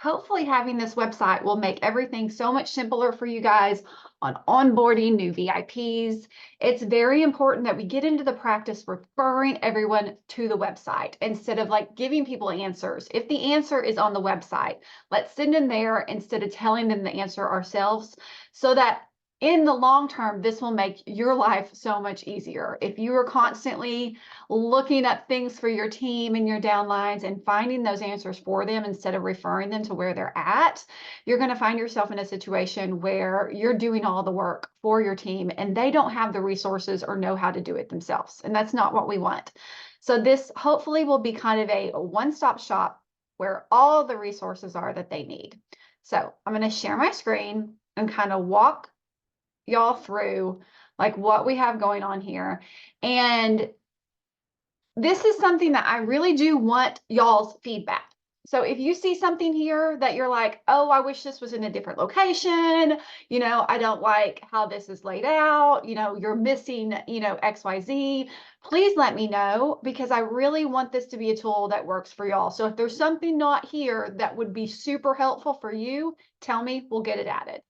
Hopefully having this website will make everything so much simpler for you guys on onboarding new VIPs. It's very important that we get into the practice referring everyone to the website instead of like giving people answers. If the answer is on the website, let's send them there instead of telling them the answer ourselves, so that in the long term, this will make your life so much easier. If you are constantly looking up things for your team and your downlines and finding those answers for them instead of referring them to where they're at, you're going to find yourself in a situation where you're doing all the work for your team and they don't have the resources or know how to do it themselves. And that's not what we want. So this hopefully will be kind of a one-stop shop where all the resources are that they need. So I'm going to share my screen and kind of walk y'all through like what we have going on here. And this is something that I really do want y'all's feedback. So if you see something here that you're like, oh, I wish this was in a different location, I don't like how this is laid out, you're missing, XYZ, please let me know, because I really want this to be a tool that works for y'all. So if there's something not here that would be super helpful for you, tell me, we'll get it added.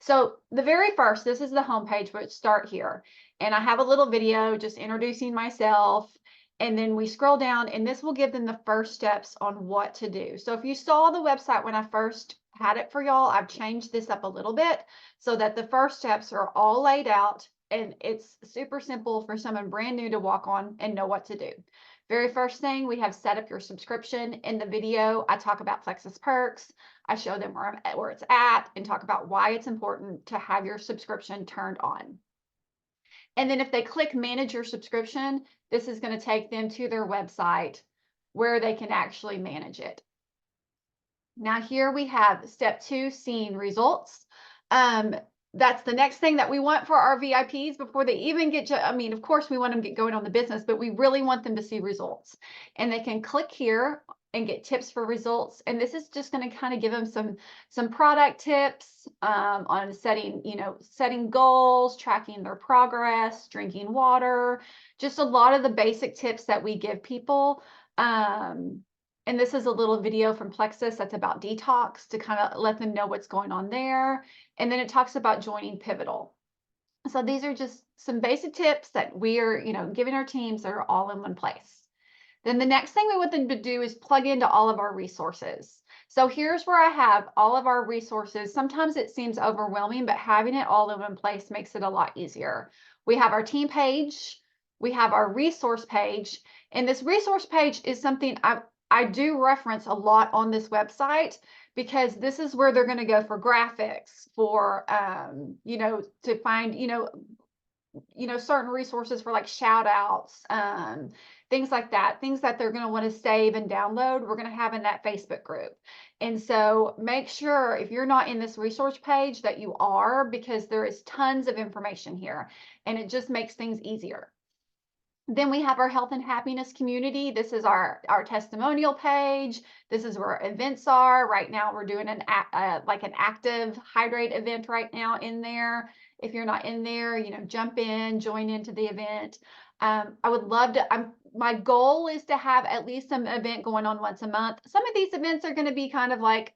So the very first, this is the homepage, but start here. And I have a little video just introducing myself. And then we scroll down and this will give them the first steps on what to do. So if you saw the website when I first had it for y'all, I've changed this up a little bit so that the first steps are all laid out and it's super simple for someone brand new to walk on and know what to do. Very first thing, we have set up your subscription. In the video, I talk about Plexus Perks. I show them where it's at and talk about why it's important to have your subscription turned on. And then if they click manage your subscription, this is going to take them to their website where they can actually manage it. Now here we have step 2, seeing results. That's the next thing that we want for our VIPs before they even get to, of course we want them to get going on the business, but we really want them to see results. And they can click here and get tips for results. And this is just going to kind of give them some product tips on setting goals, tracking their progress, drinking water, just a lot of the basic tips that we give people. And this is a little video from Plexus that's about detox to kind of let them know what's going on there. And then it talks about joining Pivotal. So these are just some basic tips that we are, giving our teams that are all in one place. Then the next thing we want them to do is plug into all of our resources. So here's where I have all of our resources. Sometimes it seems overwhelming, but having it all in one place makes it a lot easier. We have our team page, we have our resource page, and this resource page is something I do reference a lot on this website because this is where they're going to go for graphics, for, to find, certain resources for like shout outs, things like that, things that they're going to want to save and download, we're going to have in that Facebook group. And so make sure if you're not in this resource page that you are, because there is tons of information here and it just makes things easier. Then we have our health and happiness community. This is our testimonial page. This is where events are. Right now we're doing an active hydrate event right now in there. If you're not in there, jump in, join into the event. I would love to, my goal is to have at least some event going on once a month. Some of these events are going to be kind of like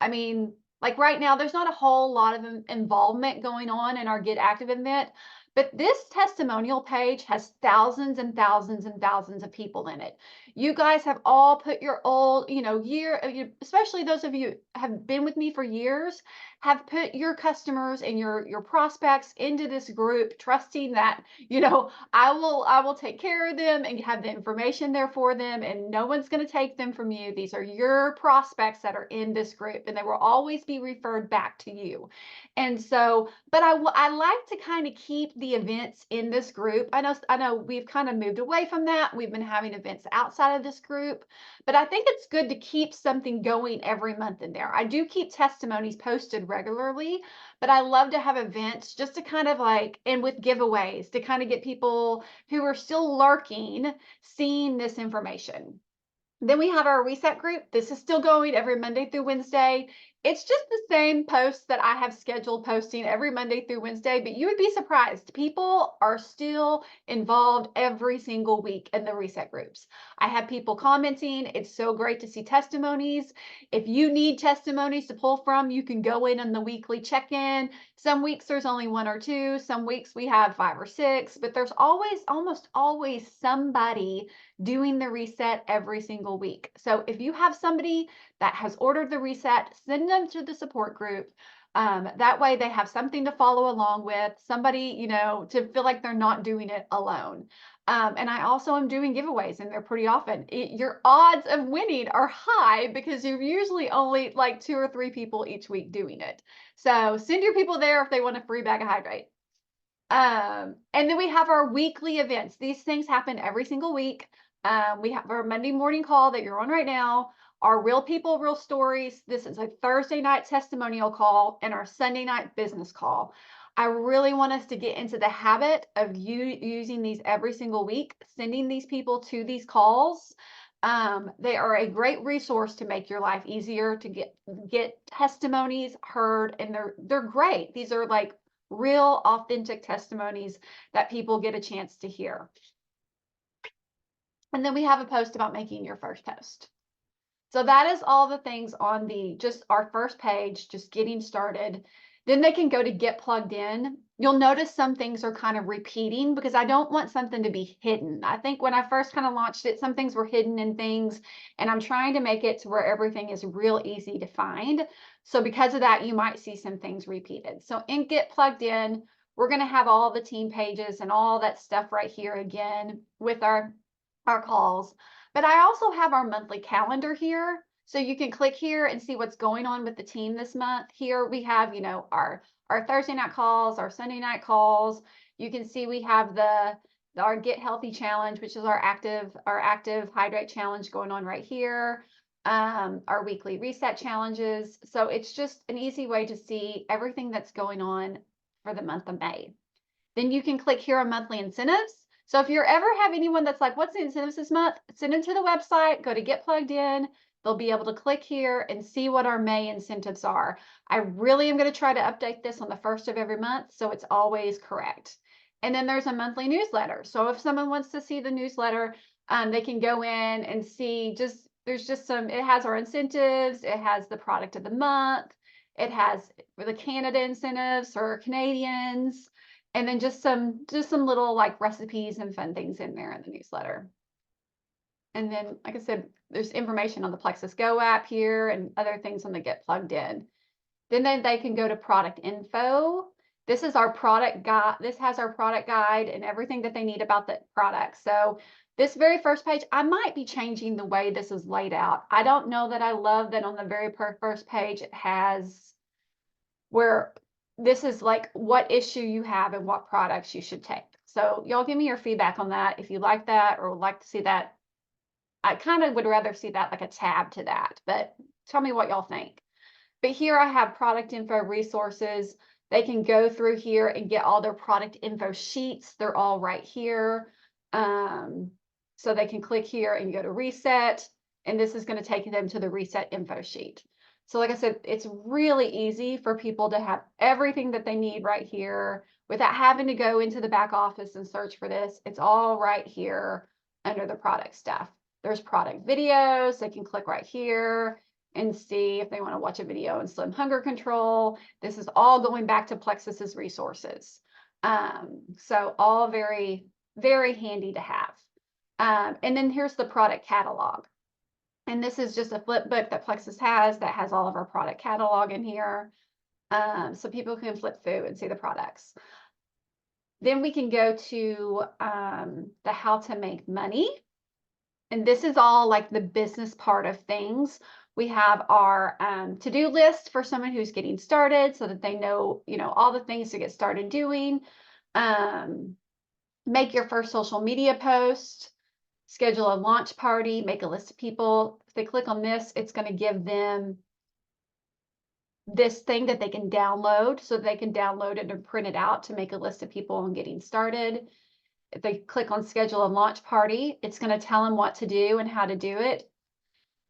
right now, there's not a whole lot of involvement going on in our Get Active event, but this testimonial page has thousands and thousands and thousands of people in it. You guys have all put your old, especially those of you have been with me for years, have put your customers and your prospects into this group, trusting that, I will take care of them and have the information there for them, and no one's going to take them from you. These are your prospects that are in this group, and they will always be referred back to you. And so, but I like to kind of keep the events in this group. I know we've kind of moved away from that. We've been having events outside of this group, but I think it's good to keep something going every month in there. I do keep testimonies posted regularly, but I love to have events just to kind of and with giveaways to kind of get people who are still lurking seeing this information. Then we have our reset group. This is still going every Monday through Wednesday. It's just the same posts that I have scheduled posting every Monday through Wednesday, but you would be surprised. People are still involved every single week in the reset groups. I have people commenting. It's so great to see testimonies. If you need testimonies to pull from, you can go in on the weekly check-in. Some weeks there's only 1 or 2. Some weeks we have 5 or 6, but there's always, almost always somebody doing the reset every single week. So if you have somebody that has ordered the reset, send them to the support group. That way they have something to follow along with, somebody, to feel like they're not doing it alone. And I also am doing giveaways, and they're pretty often. Your odds of winning are high because you're usually only like 2 or 3 people each week doing it. So send your people there if they want a free bag of Hydrate. And then we have our weekly events. These things happen every single week. We have our Monday morning call that you're on right now, our Real People, Real Stories. This is a Thursday night testimonial call and our Sunday night business call. I really want us to get into the habit of using these every single week, sending these people to these calls. They are a great resource to make your life easier, to get testimonies heard, and they're great. These are like real authentic testimonies that people get a chance to hear. And then we have a post about making your first post. So that is all the things on just our first page, just getting started. Then they can go to get plugged in. You'll notice some things are kind of repeating because I don't want something to be hidden. I think when I first kind of launched it, some things were hidden in things, and I'm trying to make it to where everything is real easy to find. So because of that, you might see some things repeated. So in get plugged in, we're going to have all the team pages and all that stuff right here again with our calls. But I also have our monthly calendar here. So you can click here and see what's going on with the team this month. Here we have, our Thursday night calls, our Sunday night calls. You can see we have our Get Healthy Challenge, which is our active Hydrate Challenge going on right here. Our weekly reset challenges. So it's just an easy way to see everything that's going on for the month of May. Then you can click here on monthly incentives. So if you ever have anyone that's like, what's the incentives this month? Send them to the website, go to get plugged in. They'll be able to click here and see what our May incentives are. I really am going to try to update this on the 1st of every month, so it's always correct. And then there's a monthly newsletter. So if someone wants to see the newsletter, they can go in and see there's just it has our incentives. It has the product of the month. It has the Canada incentives for Canadians. And then just some little like recipes and fun things in there in the newsletter. And then, like I said, there's information on the Plexus Go app here and other things on the Get Plugged In. Then they can go to product info. This is our product guide. This has our product guide and everything that they need about the product. So this very first page, I might be changing the way this is laid out. I don't know that I love that on the very first page it has where this is like what issue you have and what products you should take. So y'all give me your feedback on that if you like that or would like to see that. I kind of would rather see that like a tab to that, but tell me what y'all think. But here I have product info resources. They can go through here and get all their product info sheets. They're all right here. So they can click here and go to reset, and this is going to take them to the reset info sheet. So like I said, it's really easy for people to have everything that they need right here without having to go into the back office and search for this. It's all right here under the product stuff. There's product videos. They can click right here and see if they want to watch a video on slim hunger control. This is all going back to Plexus's resources. So all very, very handy to have. And then here's the product catalog. And this is just a flip book that Plexus has that has all of our product catalog in here. So people can flip through and see the products. Then we can go to the how to make money. And this is all like the business part of things. We have our to-do list for someone who's getting started so that they know, all the things to get started doing. Make your first social media post. Schedule a launch party, make a list of people. If they click on this, it's going to give them this thing that they can download so they can download it and print it out to make a list of people and getting started. If they click on schedule a launch party, it's going to tell them what to do and how to do it.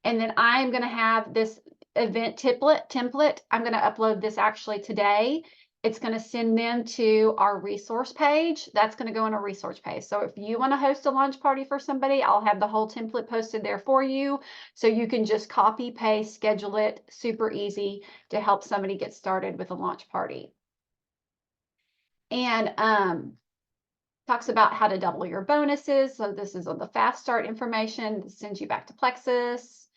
And then I'm going to have this event template. I'm going to upload this actually today. It's going to send them to our resource page. That's going to go on a resource page. So if you want to host a launch party for somebody, I'll have the whole template posted there for you. So you can just copy, paste, schedule it, super easy to help somebody get started with a launch party. And talks about how to double your bonuses. So this is on the fast start information. This sends you back to Plexus.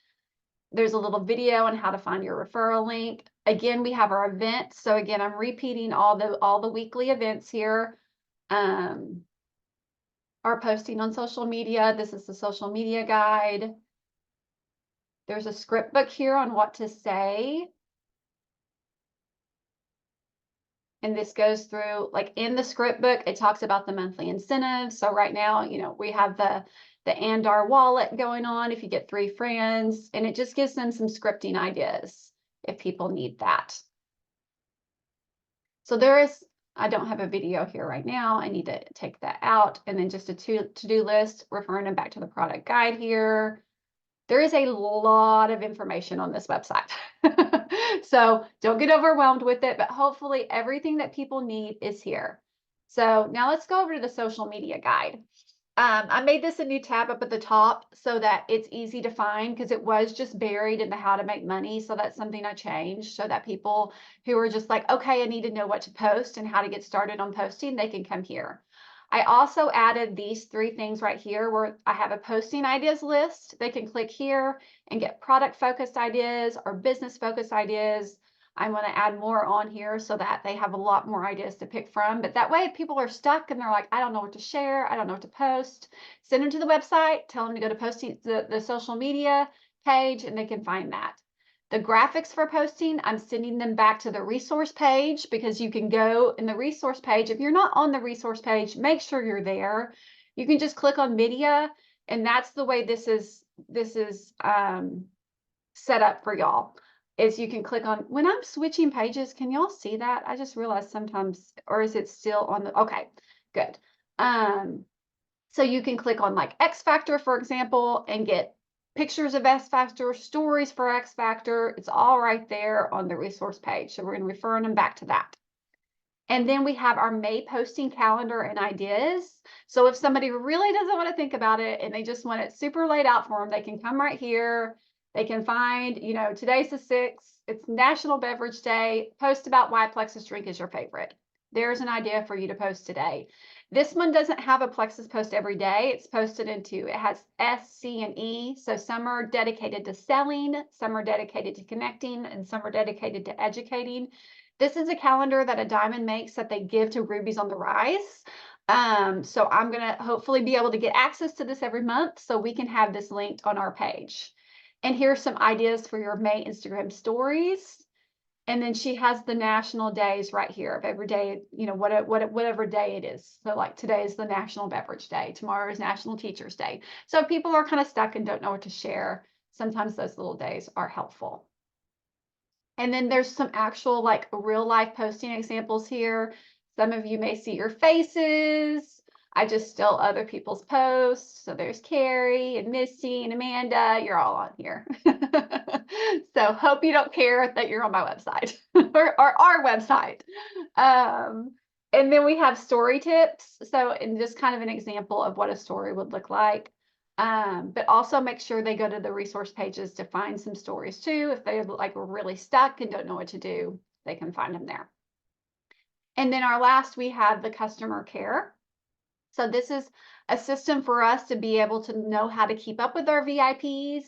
There's a little video on how to find your referral link. Again, we have our events. So again, I'm repeating all the weekly events here. Our posting on social media. This is the social media guide. There's a script book here on what to say. And this goes through, like in the script book, it talks about the monthly incentives. So right now, you know, we have the Andar wallet going on if you get 3 friends, and it just gives them some scripting ideas if people need that. So I don't have a video here right now. I need to take that out. And then just a to-do list, referring them back to the product guide here. There is a lot of information on this website. So don't get overwhelmed with it, but hopefully everything that people need is here. So now let's go over to the social media guide. I made this a new tab up at the top so that it's easy to find, because it was just buried in the how to make money. So that's something I changed so that people who are just like, okay, I need to know what to post and how to get started on posting, they can come here. I also added these 3 things right here where I have a posting ideas list. They can click here and get product focused ideas or business focused ideas. I'm going to add more on here so that they have a lot more ideas to pick from. But that way, if people are stuck and they're like, I don't know what to share, I don't know what to post, send them to the website, tell them to go to posting the social media page, and they can find that. The graphics for posting, I'm sending them back to the resource page, because you can go in the resource page. If you're not on the resource page, make sure you're there. You can just click on media, and that's the way this is set up for y'all. Is you can click on, when I'm switching pages, can y'all see that? I just realized sometimes, or is it still on the, okay, good. So you can click on like X Factor, for example, and get pictures of X Factor, stories for X Factor. It's all right there on the resource page. So we're going to refer them back to that. And then we have our May posting calendar and ideas. So if somebody really doesn't want to think about it and they just want it super laid out for them, they can come right here. They can find, you know, today's the 6th. It's National Beverage Day. Post about why Plexus drink is your favorite. There's an idea for you to post today. This one doesn't have a Plexus post every day. It's posted into, it has S, C, and E. So some are dedicated to selling, some are dedicated to connecting, and some are dedicated to educating. This is a calendar that a Diamond makes that they give to Rubies on the Rise. So I'm going to hopefully be able to get access to this every month so we can have this linked on our page. And here's some ideas for your May Instagram stories. And then she has the national days right here of every day, you know, whatever day it is. So like today is the National Beverage Day. Tomorrow is National Teachers Day. So if people are kind of stuck and don't know what to share, sometimes those little days are helpful. And then there's some actual like real life posting examples here. Some of you may see your faces. I just steal other people's posts. So there's Carrie and Missy and Amanda. You're all on here. So hope you don't care that you're on my website or our website. And then we have story tips. So in just kind of an example of what a story would look like. But also make sure they go to the resource pages to find some stories too. If they're like really stuck and don't know what to do, they can find them there. And then our last, we have the customer care. So this is a system for us to be able to know how to keep up with our VIPs.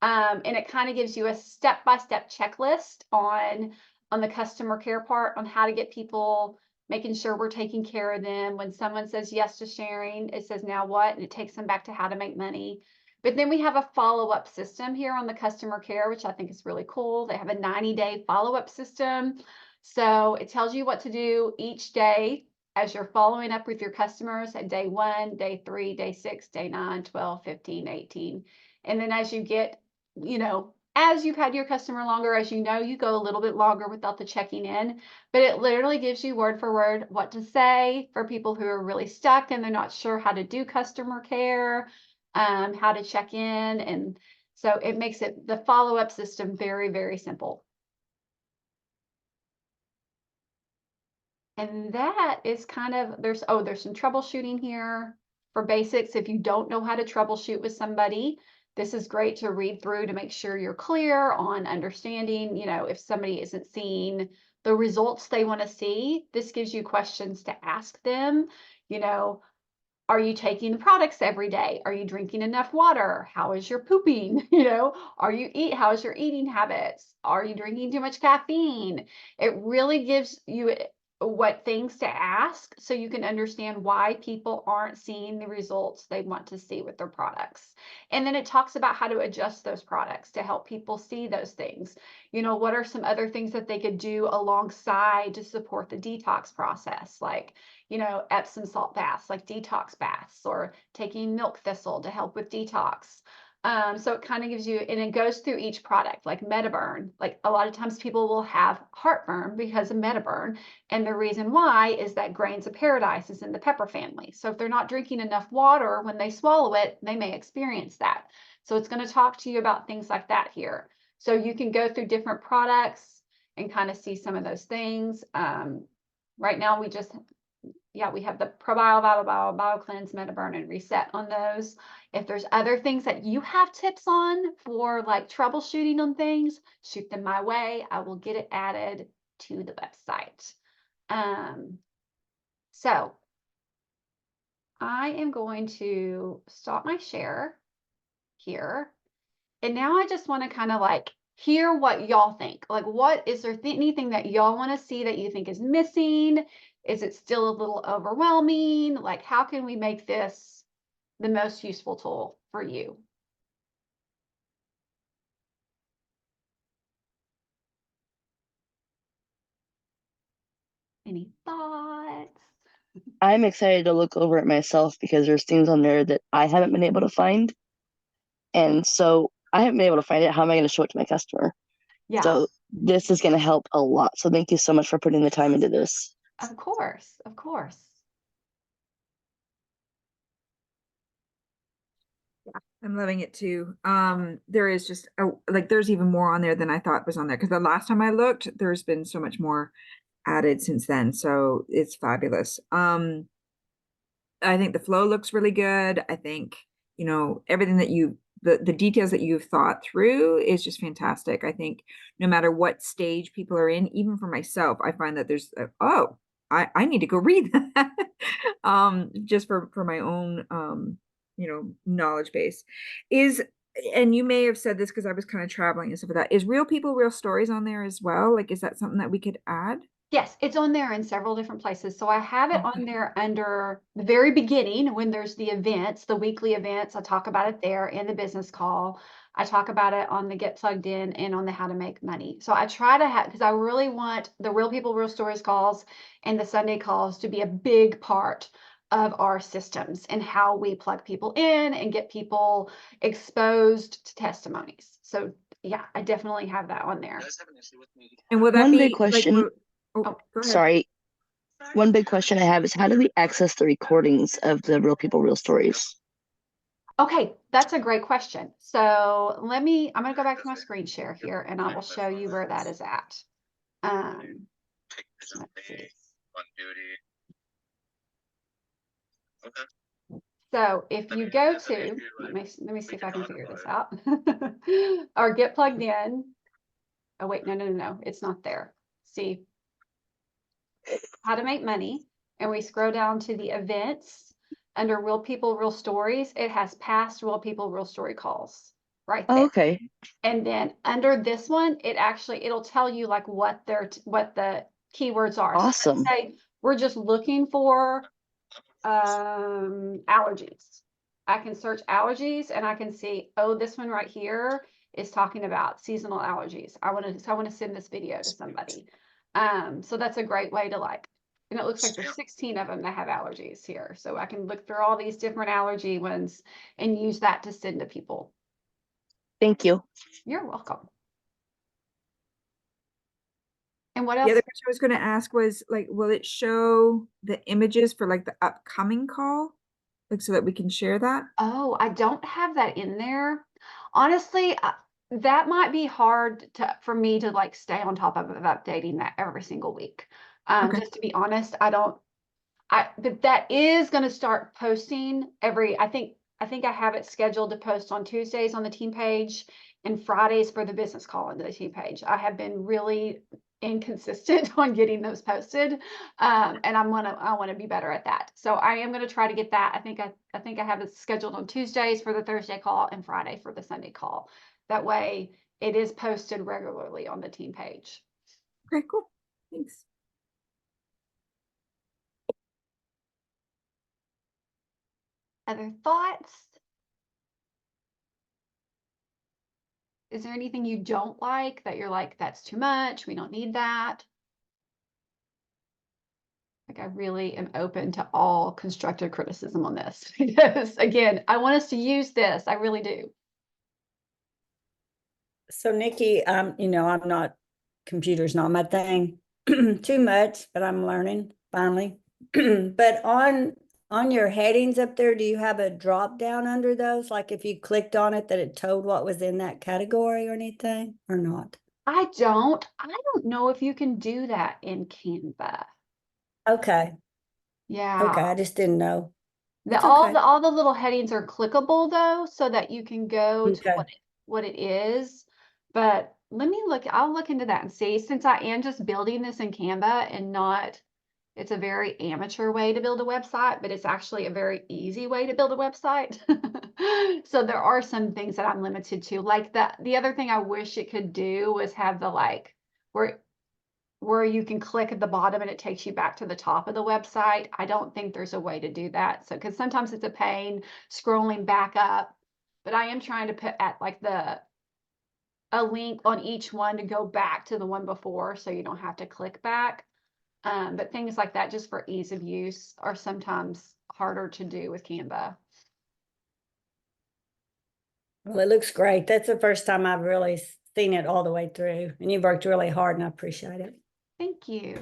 And it kind of gives you a step-by-step checklist on the customer care part, on how to get people, making sure we're taking care of them. When someone says yes to sharing, it says now what, and it takes them back to how to make money. But then we have a follow-up system here on the customer care, which I think is really cool. They have a 90-day follow-up system. So it tells you what to do each day as you're following up with your customers at day 1, day 3, day 6, day 9, 12, 15, 18. And then as you get, you know, as you've had your customer longer, as you know, you go a little bit longer without the checking in, but it literally gives you word for word what to say for people who are really stuck and they're not sure how to do customer care, how to check in. And So it makes it the follow-up system very, very simple. And that is kind of, there's some troubleshooting here for basics. If you don't know how to troubleshoot with somebody, this is great to read through to make sure you're clear on understanding, if somebody isn't seeing the results they want to see. This gives you questions to ask them, are you taking the products every day? Are you drinking enough water? How is your pooping? How is your eating habits? Are you drinking too much caffeine? It really gives you what things to ask so you can understand why people aren't seeing the results they want to see with their products. And then it talks about how to adjust those products to help people see those things. What are some other things that they could do alongside to support the detox process? Like, Epsom salt baths, like detox baths, or taking milk thistle to help with detox. So it kind of gives you, and it goes through each product, like Metaburn. Like a lot of times people will have heartburn because of Metaburn. And the reason why is that Grains of Paradise is in the pepper family. So if they're not drinking enough water when they swallow it, they may experience that. So it's going to talk to you about things like that here. So you can go through different products and kind of see some of those things. Right now we have the BioCleanse, Metaburn, and Reset on those. If there's other things that you have tips on for like troubleshooting on things, shoot them my way. I will get it added to the website. So I am going to stop my share here. And now I just want to kind of like hear what y'all think. Like, is there anything that y'all want to see that you think is missing? Is it still a little overwhelming? Like, how can we make this the most useful tool for you? Any thoughts? I'm excited to look over it myself because there's things on there that I haven't been able to find. And so I haven't been able to find it. How am I going to show it to my customer? Yeah, So this is going to help a lot. So thank you so much for putting the time into this. of course, of course. I'm loving it too. There is just there's even more on there than I thought was on there because the last time I looked, there's been so much more added since then. So it's fabulous. I think the flow looks really good. I think, everything that the details that you've thought through is just fantastic. I think no matter what stage people are in, even for myself, I find that there's, I need to go read that. Just for my own, knowledge base and you may have said this because I was kind of traveling and stuff like that. Is Real People, Real Stories on there as well? Like, is that something that we could add? Yes, it's on there in several different places. So I have it on there under the very beginning when there's the events, the weekly events. I talk about it there in the business call. I talk about it on the Get Plugged In and on the How to Make Money. So I try to have, because I really want the Real People, Real Stories calls and the Sunday calls to be a big part of our systems and how we plug people in and get people exposed to testimonies. So yeah, I definitely have that on there. And will that One be big question. oh, go ahead. Sorry. One big question I have is how do we access the recordings of the Real People, Real Stories? Okay, that's a great question. So I'm going to go back to my screen share here and I will show you where that is at. Let's see. So if you go to, let me see if I can figure this out, or Get Plugged In. Oh wait, no, it's not there. See, How to Make Money, and we scroll down to the events under Real People, Real Stories. It has past Real People, Real Story calls right there. Oh, okay. And then under this one, it'll tell you like what the keywords are. Awesome. So let's say we're just looking for allergies. I can search allergies and I can see, oh, this one right here is talking about seasonal allergies. I want to send this video to somebody. So that's a great way to and it looks like there's 16 of them that have allergies here. So I can look through all these different allergy ones and use that to send to people. Thank you. You're welcome. And what else? The other question I was going to ask was will it show the images for the upcoming call? So that we can share that? Oh, I don't have that in there. Honestly, that might be hard for me to like stay on top of updating that every single week. Okay. Just to be honest, but that is going to start posting I think I have it scheduled to post on Tuesdays on the team page and Fridays for the business call on the team page. I have been really inconsistent on getting those posted. And I want to be better at that. So I am going to try to get that. I think I have it scheduled on Tuesdays for the Thursday call and Friday for the Sunday call. That way it is posted regularly on the team page. Okay, cool. Thanks. Other thoughts? Is there anything you don't like that you're like, that's too much, we don't need that? Like, I really am open to all constructive criticism on this because, again, I want us to use this. I really do. So Nikki, I'm not, computer's not my thing too much, but I'm learning finally. But on your headings up there, do you have a drop down under those? Like if you clicked on it, that it told what was in that category or anything, or not? I don't know if you can do that in Canva. Okay, Yeah. I just didn't know. The It's all okay. the all the little headings are clickable though, so that you can go to Okay. what it is. But I'll look into that and see, since I am just building this in Canva and not, it's a very amateur way to build a website, but it's actually a very easy way to build a website. So there are some things that I'm limited to. Like the other thing I wish it could do was have the like where you can click at the bottom and it takes you back to the top of the website. I don't think there's a way to do that. So, because sometimes it's a pain scrolling back up, but I am trying to put at like a link on each one to go back to the one before, so you don't have to click back. But things like that, just for ease of use, are sometimes harder to do with Canva. Well, it looks great. That's the first time I've really seen it all the way through, and you've worked really hard, and I appreciate it. Thank you.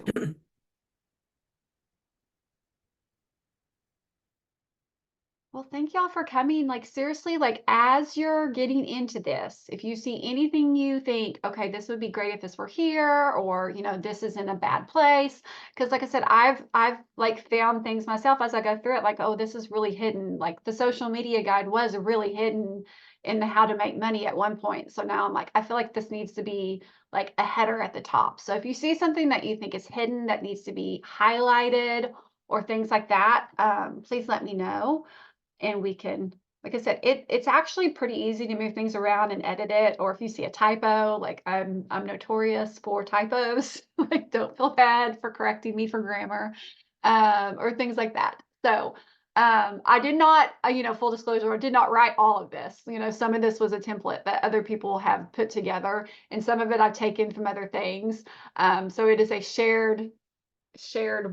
Well, thank y'all for coming. Like, seriously, like, as you're getting into this, if you see anything you think, okay, this would be great if this were here, or, this is in a bad place. Because like I said, I've like found things myself as I go through it, like, oh, this is really hidden. Like the social media guide was really hidden in the how to make money at one point. So now I'm like, I feel like this needs to be like a header at the top. So if you see something that you think is hidden that needs to be highlighted or things like that, please let me know. And we can, like I said, it's actually pretty easy to move things around and edit it. Or if you see a typo, like I'm notorious for typos. Like, don't feel bad for correcting me for grammar, or things like that. So I did not, full disclosure, I did not write all of this. Some of this was a template that other people have put together, and some of it I've taken from other things. So it is a shared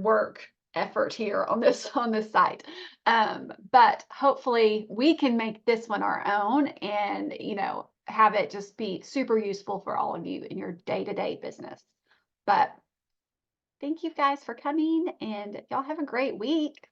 work effort here on this site. But hopefully we can make this one our own and have it just be super useful for all of you in your day-to-day business. But thank you guys for coming, and y'all have a great week.